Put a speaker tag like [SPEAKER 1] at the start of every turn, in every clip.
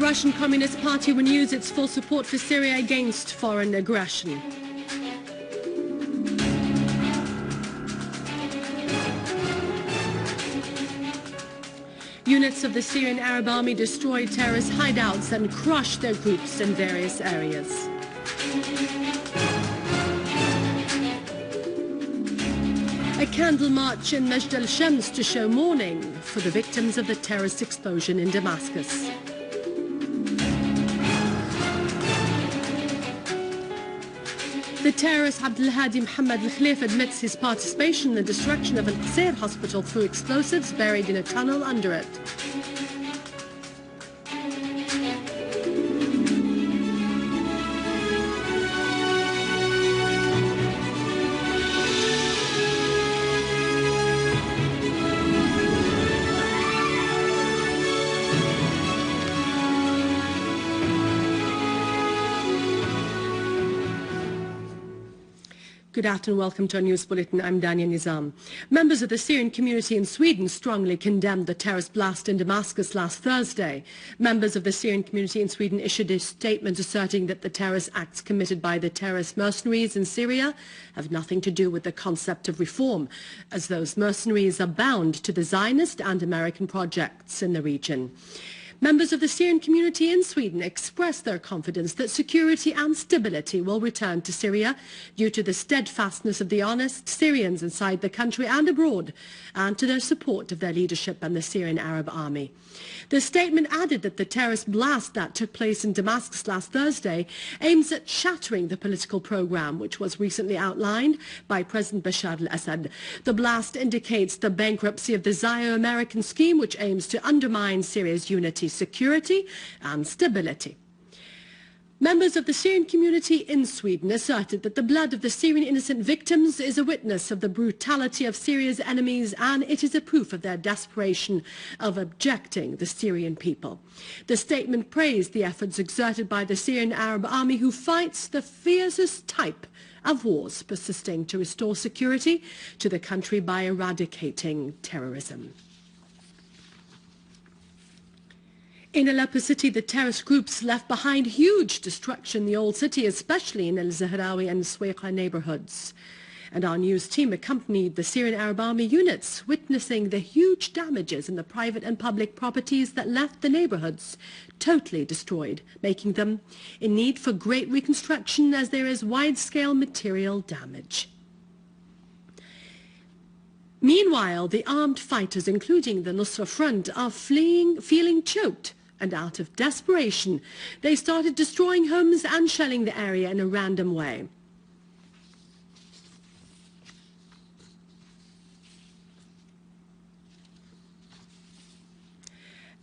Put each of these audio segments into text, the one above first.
[SPEAKER 1] Russian Communist Party renews its full support for Syria against foreign aggression. Units of the Syrian Arab Army destroyed terrorist hideouts and crushed their groups in various areas. A candle march in Majd al-Shams to show mourning for the victims of the terrorist explosion in Damascus. The terrorist Abdelhadi Mohammad al-Khalif admits his participation in the destruction of al-Qseir hospital through explosives buried in a tunnel under it. Good afternoon, welcome to our news bulletin. I'm Dania Nizam. Members of the Syrian community in Sweden strongly condemned the terrorist blast in Damascus last Thursday. Members of the Syrian community in Sweden issued a statement asserting that the terrorist acts committed by the terrorist mercenaries in Syria have nothing to do with the concept of reform, as those mercenaries are bound to the Zionist and American projects in the region. Members of the Syrian community in Sweden expressed their confidence that security and stability will return to Syria due to the steadfastness of the honest Syrians inside the country and abroad, and to their support of their leadership and the Syrian Arab Army. The statement added that the terrorist blast that took place in Damascus last Thursday aims at shattering the political program which was recently outlined by President Bashar al-Assad. The blast indicates the bankruptcy of the Zio-American scheme which aims to undermine Syria's unity, security and stability. Members of the Syrian community in Sweden asserted that the blood of the Syrian innocent victims is a witness of the brutality of Syria's enemies, and it is a proof of their desperation of objecting the Syrian people. The statement praised the efforts exerted by the Syrian Arab Army, who fights the fiercest type of wars persisting to restore security to the country by eradicating terrorism. In Aleppo city, the terrorist groups left behind huge destruction in the old city, especially in al-Zahrawi and Sweqa neighborhoods. And our news team accompanied the Syrian Arab Army units, witnessing the huge damages in the private and public properties that left the neighborhoods totally destroyed, making them in need for great reconstruction as there is wide-scale material damage. Meanwhile, the armed fighters, including the Nusra Front, are feeling choked, and out of desperation, they started destroying homes and shelling the area in a random way.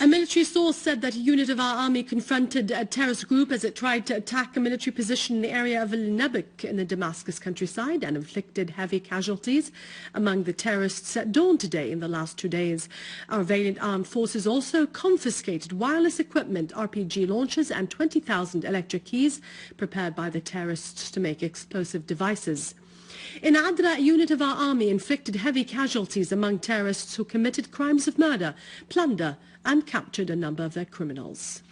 [SPEAKER 1] A military source said that a unit of our army confronted a terrorist group as it tried to attack a military position in the area of al-Nabik in the Damascus countryside and inflicted heavy casualties among the terrorists at dawn today. In the last 2 days, our valiant armed forces also confiscated wireless equipment, RPG launchers and 20,000 electric keys prepared by the terrorists to make explosive devices. In Adra, a unit of our army inflicted heavy casualties among terrorists who committed crimes of murder, plunder, and captured a number of their criminals.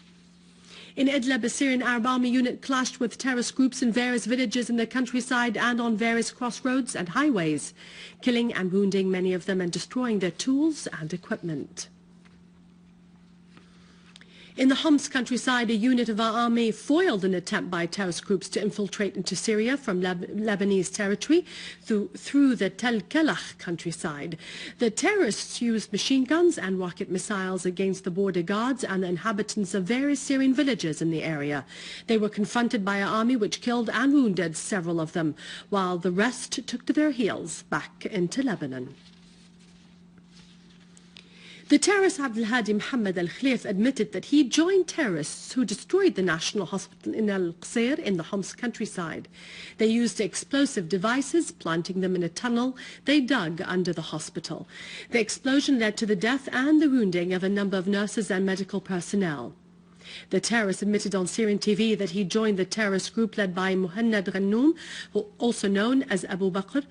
[SPEAKER 1] In Idlib, a Syrian Arab Army unit clashed with terrorist groups in various villages in the countryside and on various crossroads and highways, killing and wounding many of them and destroying their tools and equipment. In the Homs countryside, a unit of our army foiled an attempt by terrorist groups to infiltrate into Syria from Lebanese territory through the Tel Kelach countryside. The terrorists used machine guns and rocket missiles against the border guards and the inhabitants of various Syrian villages in the area. They were confronted by our army, which killed and wounded several of them, while the rest took to their heels back into Lebanon. The terrorist Abdelhadi Mohammad al-Khalif admitted that he joined terrorists who destroyed the national hospital in al-Qseir in the Homs countryside. They used explosive devices, planting them in a tunnel they dug under the hospital. The explosion led to the death and the wounding of a number of nurses and medical personnel. The terrorist admitted on Syrian TV that he joined the terrorist group led by Muhannad Ghannoum, also known as Abu Bakr,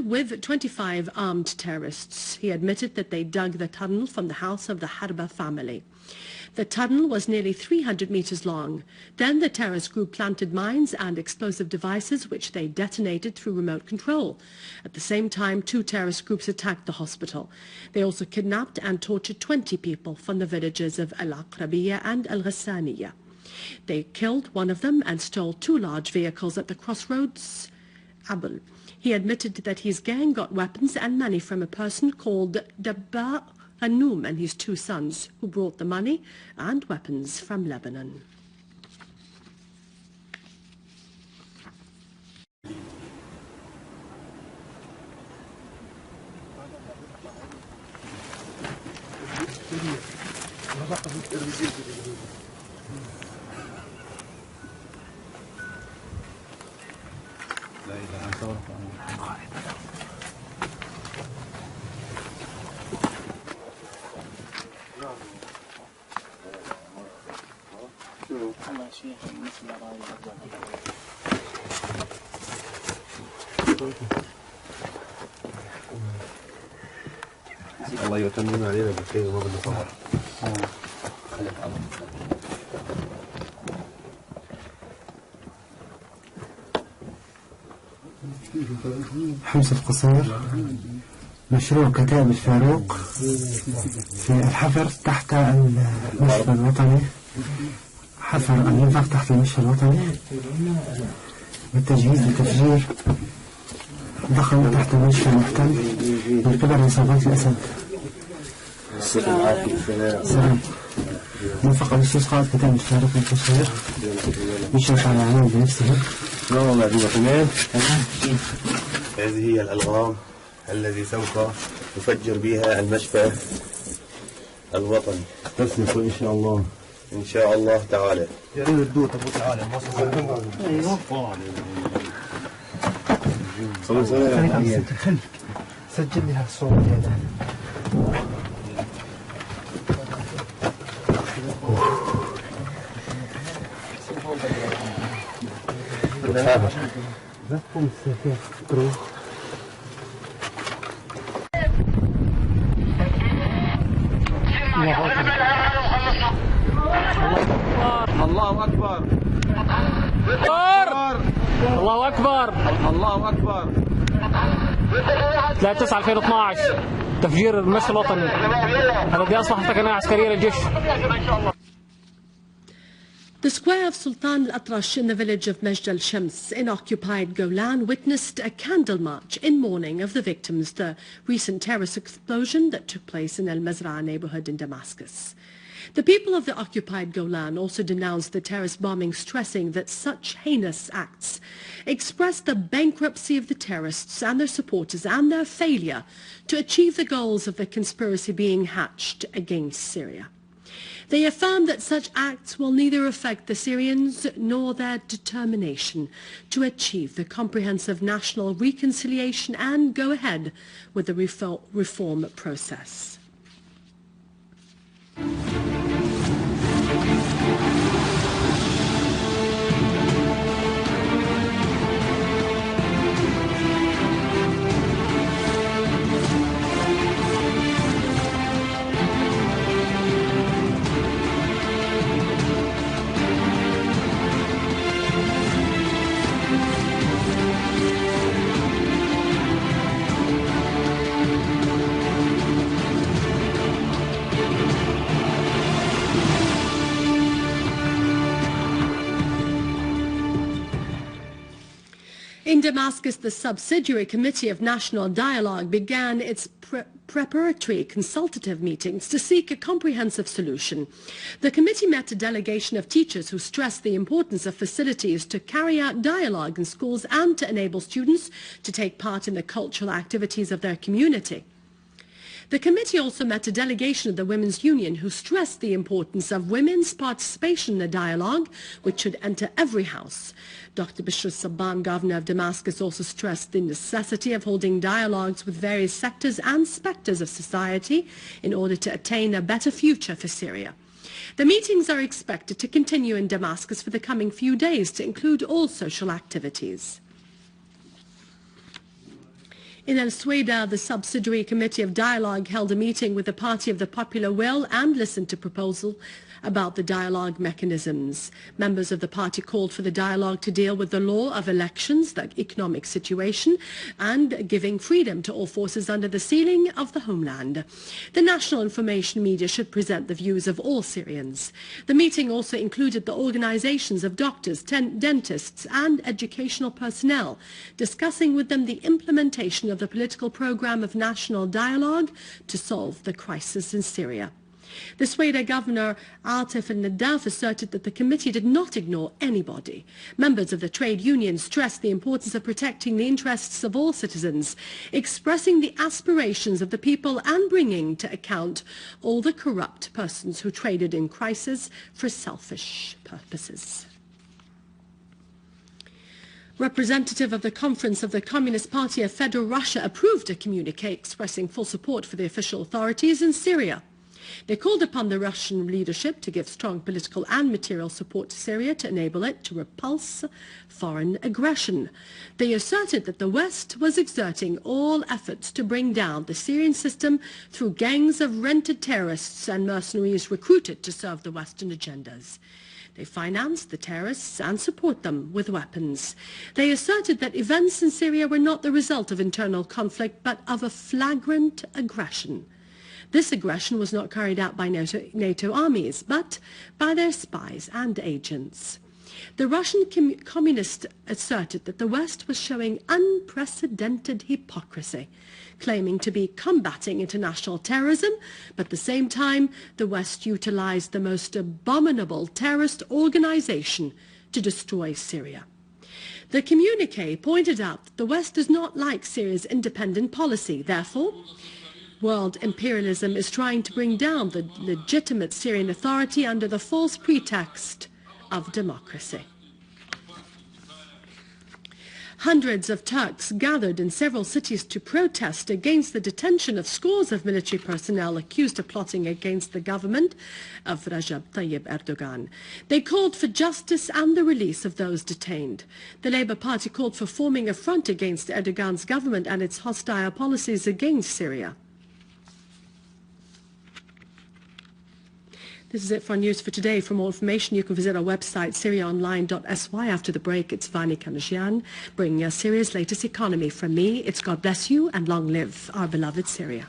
[SPEAKER 1] with 25 armed terrorists. He admitted that they dug the tunnel from the house of the Harba family. The tunnel was nearly 300 meters long. Then the terrorist group planted mines and explosive devices, which they detonated through remote control. At the same time, 2 terrorist groups attacked the hospital. They also kidnapped and tortured 20 people from the villages of al-Aqrabiya and al-Ghassaniya. They killed one of them and stole 2 large vehicles at the crossroads Abel. He admitted that his gang got weapons and money from a person called Dabba Anoum and his 2 sons, who brought the money and weapons from Lebanon.
[SPEAKER 2] الله يتمم علينا بالخير وما بالنصر.
[SPEAKER 3] حمص القصير، مشروع كتاب الفاروق في الحفر تحت المشفى الوطني، حفر النفق تحت المشفى الوطني والتجهيز لتفجير ضخم تحت المشفى المحتل من قبل عصابات الأسد. سلام. موافق على استسقاط كتاب الفاروق القصير يشرف على العمل بنفسه.
[SPEAKER 2] هذه هي الألغام الذي سوف نفجر بها المشفى الوطني. تسلك إن شاء الله. إن شاء الله تعالى. يا ريت الدوت أبو تعالى. أيوه.
[SPEAKER 3] سجل لي هالصوت هذا.
[SPEAKER 2] الله أكبر.
[SPEAKER 4] الله أكبر.
[SPEAKER 2] الله أكبر.
[SPEAKER 4] 3/9/2012 تفجير المشفى الوطني الذي أصبح ثكنة عسكرية للجيش.
[SPEAKER 1] The square of Sultan al-Atrash in the village of Majd al-Shams in occupied Golan witnessed a candle march in mourning of the victims of the recent terrorist explosion that took place in al-Mazra'a neighborhood in Damascus. The people of the occupied Golan also denounced the terrorist bombing, stressing that such heinous acts express the bankruptcy of the terrorists and their supporters and their failure to achieve the goals of the conspiracy being hatched against Syria. They affirm that such acts will neither affect the Syrians nor their determination to achieve the comprehensive national reconciliation and go ahead with the reform process. In Damascus, the Subsidiary Committee of National Dialogue began its preparatory consultative meetings to seek a comprehensive solution. The committee met a delegation of teachers who stressed the importance of facilities to carry out dialogue in schools and to enable students to take part in the cultural activities of their community. The committee also met a delegation of the Women's Union who stressed the importance of women's participation in the dialogue, which should enter every house. Dr. Bishr Sabban, governor of Damascus, also stressed the necessity of holding dialogues with various sectors and specters of society in order to attain a better future for Syria. The meetings are expected to continue in Damascus for the coming few days to include all social activities. In al-Suwaida, the subsidiary committee of dialogue held a meeting with the Party of the Popular Will and listened to proposals about the dialogue mechanisms. Members of the party called for the dialogue to deal with the law of elections, the economic situation, and giving freedom to all forces under the ceiling of the homeland. The national information media should present the views of all Syrians. The meeting also included the organizations of doctors, dentists, and educational personnel, discussing with them the implementation of the political program of national dialogue to solve the crisis in Syria. The Suwaida Governor Atif al-Nadaf asserted that the committee did not ignore anybody. Members of the trade union stressed the importance of protecting the interests of all citizens, expressing the aspirations of the people and bringing to account all the corrupt persons who traded in crisis for selfish purposes. Representative of the Conference of the Communist Party of Federal Russia approved a communique expressing full support for the official authorities in Syria. They called upon the Russian leadership to give strong political and material support to Syria to enable it to repulse foreign aggression. They asserted that the West was exerting all efforts to bring down the Syrian system through gangs of rented terrorists and mercenaries recruited to serve the Western agendas. They financed the terrorists and support them with weapons. They asserted that events in Syria were not the result of internal conflict, but of a flagrant aggression. This aggression was not carried out by NATO armies, but by their spies and agents. The Russian communists asserted that the West was showing unprecedented hypocrisy, claiming to be combating international terrorism, but at the same time, the West utilized the most abominable terrorist organization to destroy Syria. The communique pointed out that the West does not like Syria's independent policy. Therefore, world imperialism is trying to bring down the legitimate Syrian authority under the false pretext of democracy. Hundreds of Turks gathered in several cities to protest against the detention of scores of military personnel accused of plotting against the government of Recep Tayyip Erdogan. They called for justice and the release of those detained. The Labour Party called for forming a front against Erdogan's government and its hostile policies against Syria. This is it for our news for today. For more information, you can visit our website, syriaonline.sy. After the break, it's Vani Kanashian bringing us Syria's latest economy. From me, it's God bless you and long live our beloved Syria.